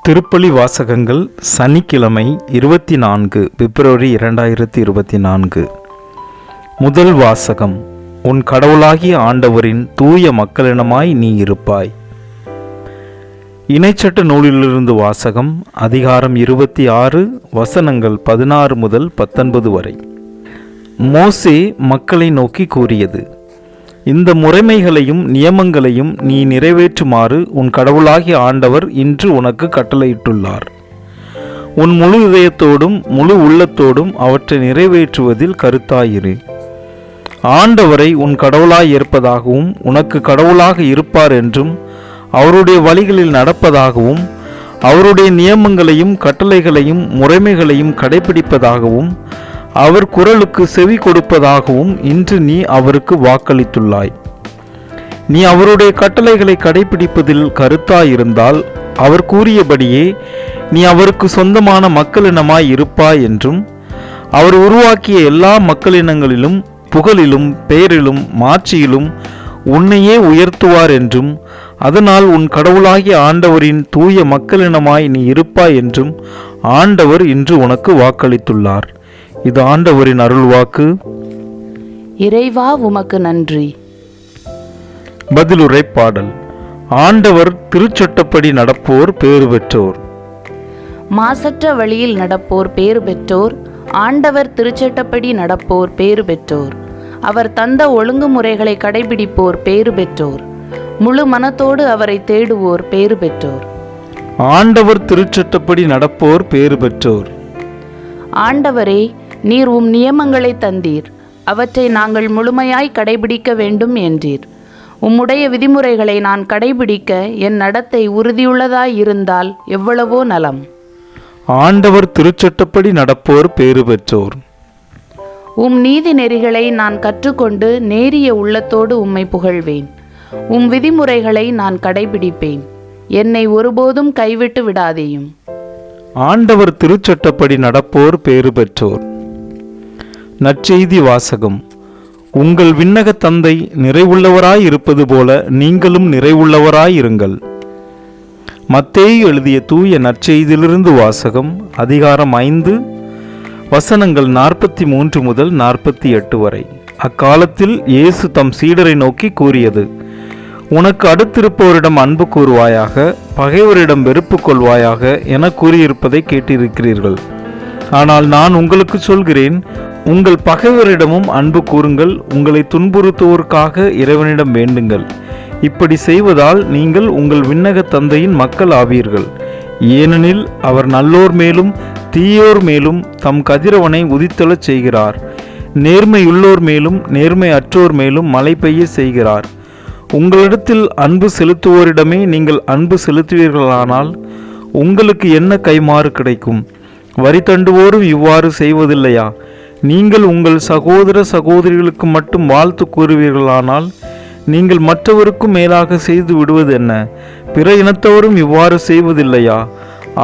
திருப்பலி வாசகங்கள் சனிக்கிழமை 24 பிப்ரவரி 2024. முதல் வாசகம். உன் கடவுளாகிய ஆண்டவரின் தூய மக்களினமாய் நீ இருப்பாய். இணைச்சட்ட நூலிலிருந்து வாசகம். அதிகாரம் 26 வசனங்கள் 16 முதல் 19 வரை. மோசே மக்களை நோக்கி கூறியது: இந்த முறைமைகளையும் நியமங்களையும் நீ நிறைவேற்றுமாறு உன் கடவுளாகிய ஆண்டவர் இன்று உனக்கு கட்டளையிட்டுள்ளார். உன் முழு இதயத்தோடும் முழு உள்ளத்தோடும் அவற்றை நிறைவேற்றுவதில் கருத்தாயிரு. ஆண்டவரை உன் கடவுளாய் இருப்பதாகவும் உனக்கு கடவுளாக இருப்பார் என்றும் அவருடைய வழிகளில் நடப்பதாகவும் அவருடைய நியமங்களையும் கட்டளைகளையும் முறைமைகளையும் கடைபிடிப்பதாகவும் அவர் குரலுக்கு செவி கொடுப்பதாகவும் இன்று நீ அவருக்கு வாக்களித்துள்ளாய். நீ அவருடைய கட்டளைகளை கடைபிடிப்பதில் கருத்தாயிருந்தால் அவர் கூறியபடியே நீ அவருக்கு சொந்தமான மக்களினமாய் இருப்பாய் என்றும் அவர் உருவாக்கிய எல்லா மக்களினங்களிலும் புகழிலும் பெயரிலும் மாட்சியிலும் உன்னையே உயர்த்துவார் என்றும் அதனால் உன் கடவுளாகிய ஆண்டவரின் தூய மக்களினமாய் நீ இருப்பாய் என்றும் ஆண்டவர் இன்று உனக்கு வாக்களித்துள்ளார். இது ஆண்டவரின் அருள்வாக்கு. இறைவா உமக்கு நன்றி. பதிலுரை பாடல். ஆண்டவர் திருச்சட்டப்படி நடப்போர் பேறு பெற்றோர். மாசற்ற வழியில் நடப்போர் பேறு பெற்றோர். ஆண்டவர் திருச்சட்டப்படி நடப்போர் பேறு பெற்றோர். அவர் தந்த ஒழுங்குமுறைகளை கடைபிடிப்போர் பேறு பெற்றோர். முழு மனத்தோடு அவரை தேடுவோர் பேறு பெற்றோர். ஆண்டவர் திருச்சட்டப்படி நடப்போர் பேறு பெற்றோர். ஆண்டவரே, நீர் உம் நியமங்களை தந்தீர், அவற்றை நாங்கள் முழுமையாய் கடைபிடிக்க வேண்டும் என்றீர். உம்முடைய விதிமுறைகளை நான் கடைபிடிக்க என் நடத்தை உறுதியுள்ளதாய் இருந்தால் எவ்வளவோ நலம். ஆண்டவர் திருச்சட்டப்படி நடப்போர் பேறு பெற்றோர். உம் நீதி நெறிகளை நான் கற்றுக்கொண்டு நேரிய உள்ளத்தோடு உம்மை புகழ்வேன். உம் விதிமுறைகளை நான் கடைபிடிப்பேன். என்னை ஒருபோதும் கைவிட்டு விடாதேயும். ஆண்டவர் திருச்சட்டப்படி நடப்போர் பேறு பெற்றோர். நற்செய்தி வாசகம். உங்கள் விண்ணக தந்தை நிறைவுள்ளவராய் இருப்பது போல நீங்களும் நிறைவுள்ளவராய் இருங்கள். மத்தேயு எழுதிய தூய நற்செய்தியிலிருந்து வாசகம். அதிகாரம் 5 வசனங்கள் 43 முதல் 48 வரை. அக்காலத்தில் இயேசு தம் சீடரை நோக்கி கூறியது: உனக்கு அடுத்திருப்பவரிடம் அன்பு கூறுவாயாக, பகைவரிடம் வெறுப்பு கொள்வாயாக என கூறியிருப்பதை கேட்டிருக்கிறீர்கள். ஆனால் நான் உங்களுக்கு சொல்கிறேன், உங்கள் பகைவரிடமும் அன்பு கூறுங்கள், உங்களை துன்புறுத்துவோருக்காக இறைவனிடம் வேண்டுங்கள். இப்படி செய்வதால் நீங்கள் உங்கள் விண்ணக தந்தையின் மக்கள் ஆவீர்கள். ஏனெனில் அவர் நல்லோர் மேலும் தீயோர் மேலும் தம் கதிரவனை உதித்தெழச் செய்கிறார். நேர்மையுள்ளோர் மேலும் நேர்மை அற்றோர் மேலும் மழை பெய்ய செய்கிறார். உங்களிடத்தில் அன்பு செலுத்துவோரிடமே நீங்கள் அன்பு செலுத்துவீர்களானால் உங்களுக்கு என்ன கைமாறு கிடைக்கும்? வரி தண்டுவோரும் இவ்வாறு செய்வதில்லையா? நீங்கள் உங்கள் சகோதர சகோதரிகளுக்கு மட்டும் வாழ்த்து கூறுவீர்களானால் நீங்கள் மற்றவருக்கும் மேலாக செய்து விடுவது என்ன? பிற இனத்தவரும் இவ்வாறு செய்வதில்லையா?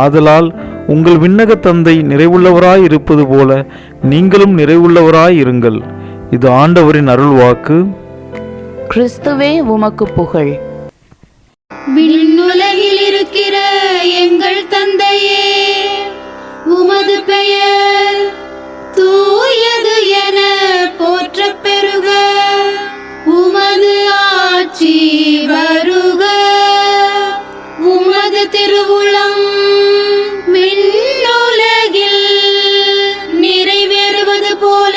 ஆதலால் உங்கள் விண்ணக தந்தை நிறைவுள்ளவராய் இருப்பது போல நீங்களும் நிறைவுள்ளவராய் இருங்கள். இது ஆண்டவரின் அருள்வாக்கு. கிறிஸ்துவே உமக்கு புகழ். விண்ணுலகில் இருக்கிற எங்கள் தந்தையே, உமது பெயர் தூயது என போற்றப் பெறுக. உமது ஆட்சி வருக. உமது திருவுளம் விண்ணுலகில் நிறைவேறுவது போல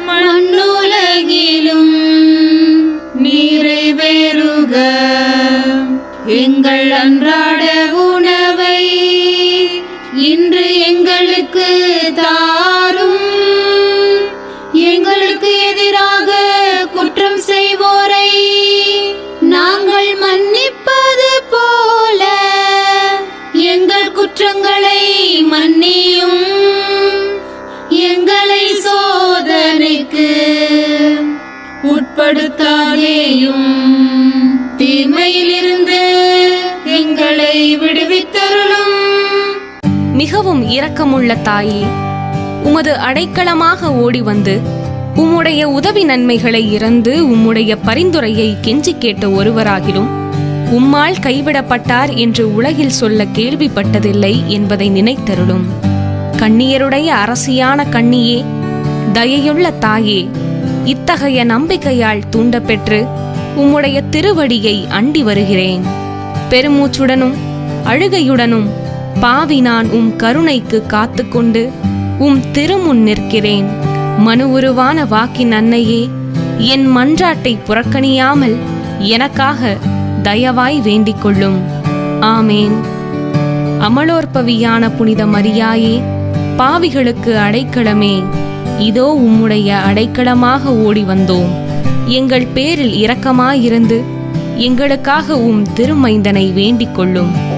மண்ணுலகிலும் நிறைவேறுக. எங்கள் அன்றாட உணவை இன்று எங்களுக்கு தாரும். எங்களுக்கு எதிராக குற்றம் செய்வோரை நாங்கள் மன்னிப்பது போல எங்கள் குற்றங்களை மன்னியும். எங்களை சோதனைக்கு உட்படுத்தாதேயும், தீமையிலிருந்து எங்களை விடுவித்தருளும். மிகவும் இரக்கமுள்ள தாயே, உமது அடைக்கலமாக ஓடி வந்து உம்முடைய உதவி நன்மைகளை இறந்து உம்முடைய பரிந்துரையை கெஞ்சி கேட்ட ஒருவராகிலும் உம்மால் கைவிடப்பட்டார் என்று உலகில் சொல்ல கேள்விப்பட்டதில்லை என்பதை நினைத்தருளும். கன்னியருடைய அரசியான கன்னியே, தயையுள்ள தாயே, இத்தகைய நம்பிக்கையால் தூண்டப்பெற்று உம்முடைய திருவடியை அண்டி வருகிறேன். பெருமூச்சுடனும் அழுகையுடனும் பாவி நான் உம் கருணைக்கு காத்துக்கொண்டு உம் திருமுன் நிற்கிறேன். மனு உருவான வாக்கின் அன்னையே, என் மன்றாட்டை புறக்கணியாமல் எனக்காக தயவாய் வேண்டிக் கொள்ளும். ஆமேன். அமலோற்பவியான புனித மரியாயே, பாவிகளுக்கு அடைக்கலமே, இதோ உம்முடைய அடைக்கலமாக ஓடி வந்தோம். எங்கள் பேரில் இரக்கமாயிருந்து எங்களுக்காக உம் திருமைந்தனை வேண்டிக் கொள்ளும்.